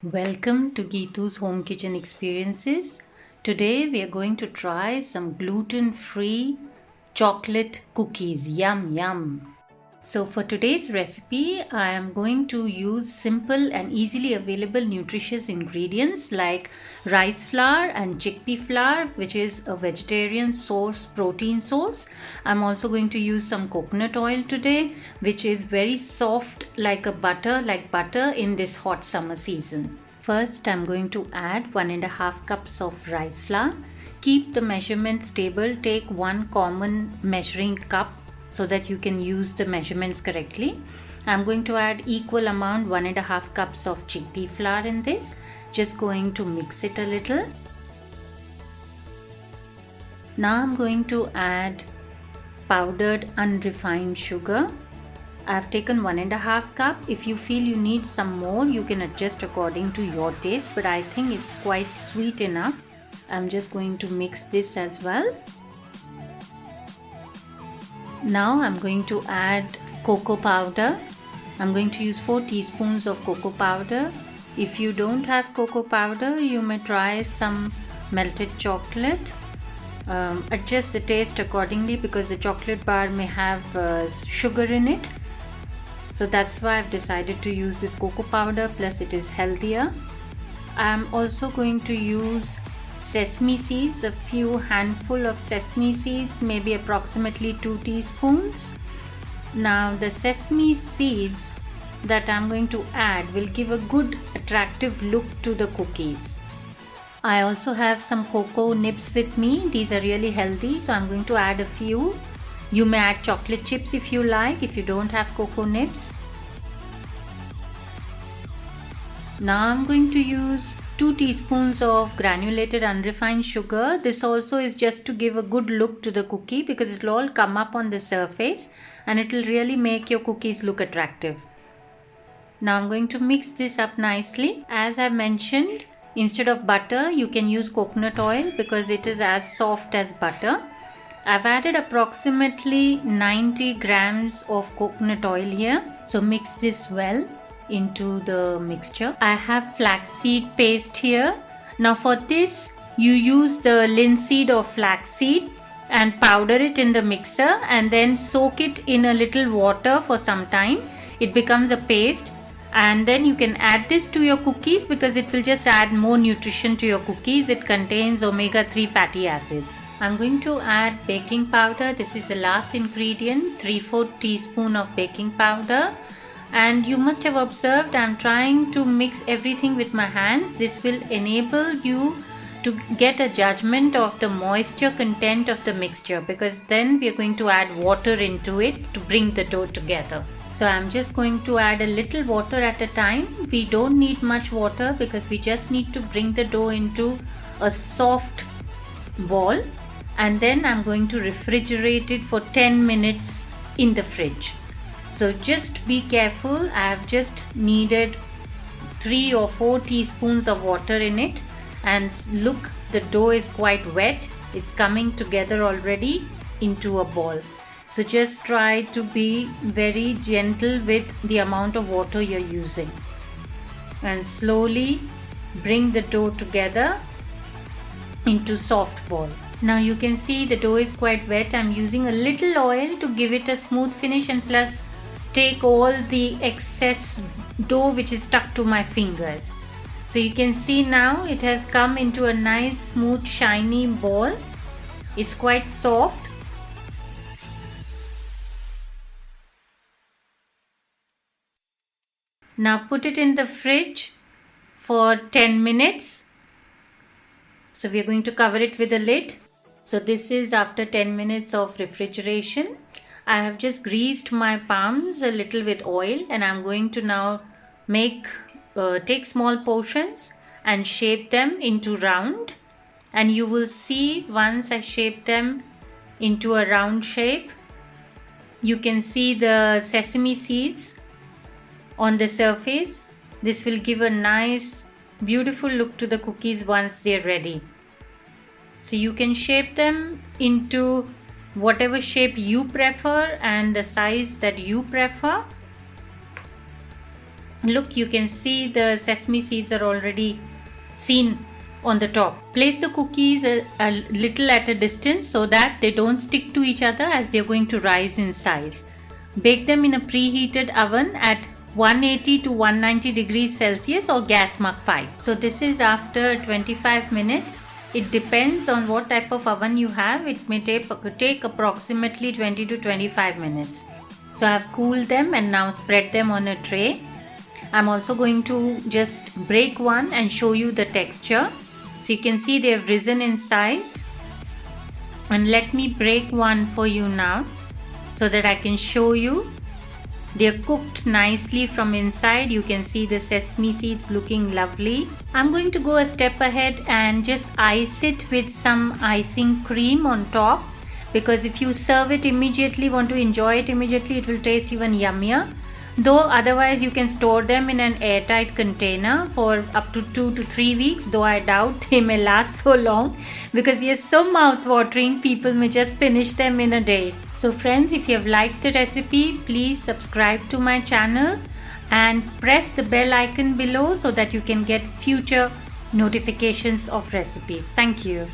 Welcome to Geetu's Home Kitchen Experiences. Today we are going to try some gluten-free chocolate cookies. Yum yum. So for today's recipe, I am going to use simple and easily available nutritious ingredients like rice flour and chickpea flour, which is a vegetarian source protein source. I'm also going to use some coconut oil today, which is very soft like butter in this hot summer season. First, I'm going to add 1.5 cups of rice flour. Keep the measurement stable. Take one common measuring cup so that you can use the measurements correctly. I'm going to add equal amount 1.5 cups of chickpea flour in this. Just going to mix it a little. Now I'm going to add powdered unrefined sugar. I've taken 1.5 cup. If you feel you need some more, you can adjust according to your taste, but I think it's quite sweet enough. I'm just going to mix this as well. Now I'm going to add cocoa powder. I'm going to use 4 teaspoons of cocoa powder. If you don't have cocoa powder, you may try some melted chocolate. Adjust the taste accordingly because the chocolate bar may have sugar in it. So that's why I've decided to use this cocoa powder, plus it is healthier. I'm also going to use sesame seeds, a few handful of sesame seeds, maybe approximately 2 teaspoons. Now the sesame seeds that I'm going to add will give a good attractive look to the cookies. I also have some cocoa nibs with me. These are really healthy, so I'm going to add a few. You may add chocolate chips if you like, if you don't have cocoa nibs. Now I'm going to use 2 teaspoons of granulated unrefined sugar. This also is just to give a good look to the cookie because it will all come up on the surface and it will really make your cookies look attractive. Now I'm going to mix this up nicely. As I mentioned, instead of butter, you can use coconut oil because it is as soft as butter. I've added approximately 90 grams of coconut oil here. So mix this well into the mixture. I have flaxseed paste here. Now for this, you use the linseed or flaxseed and powder it in the mixer and then soak it in a little water for some time. It becomes a paste. And then you can add this to your cookies because it will just add more nutrition to your cookies. It contains omega-3 fatty acids. I'm going to add baking powder. This is the last ingredient, 3/4 teaspoon of baking powder. And you must have observed I'm trying to mix everything with my hands. This will enable you to get a judgment of the moisture content of the mixture because then we are going to add water into it to bring the dough together. So I'm just going to add a little water at a time. We don't need much water because we just need to bring the dough into a soft ball, and then I'm going to refrigerate it for 10 minutes in the fridge. So just be careful. I have just needed 3 or 4 teaspoons of water in it, and look, the dough is quite wet. It's coming together already into a ball. So just try to be very gentle with the amount of water you're using and slowly bring the dough together into soft ball. Now you can see the dough is quite wet. I'm using a little oil to give it a smooth finish and plus take all the excess dough which is stuck to my fingers. So you can see now it has come into a nice smooth shiny ball. It's quite soft. Now put it in the fridge for 10 minutes. So we are going to cover it with a lid. So this is after 10 minutes of refrigeration. I have just greased my palms a little with oil and I'm going to now take small portions and shape them into round. And you will see once I shape them into a round shape, you can see the sesame seeds on the surface. This will give a nice beautiful look to the cookies once they're ready. So you can shape them into whatever shape you prefer and the size that you prefer. Look, you can see the sesame seeds are already seen on the top. Place the cookies a little at a distance so that they don't stick to each other as they're going to rise in size. Bake them in a preheated oven at 180 to 190 degrees Celsius or gas mark 5. So this is after 25 minutes. It depends on what type of oven you have. It may take approximately 20 to 25 minutes. So I have cooled them and now spread them on a tray. I'm also going to just break one and show you the texture. So you can see they have risen in size. And let me break one for you now so that I can show you. They are cooked nicely from inside. You can see the sesame seeds looking lovely. I'm going to go a step ahead and just ice it with some icing cream on top, because if you serve it immediately, want to enjoy it immediately, it will taste even yummier. Though otherwise you can store them in an airtight container for up to 2 to 3 weeks, though I doubt they may last so long, because they are so mouth-watering, people may just finish them in a day. So friends, if you have liked the recipe, please subscribe to my channel and press the bell icon below so that you can get future notifications of recipes. Thank you.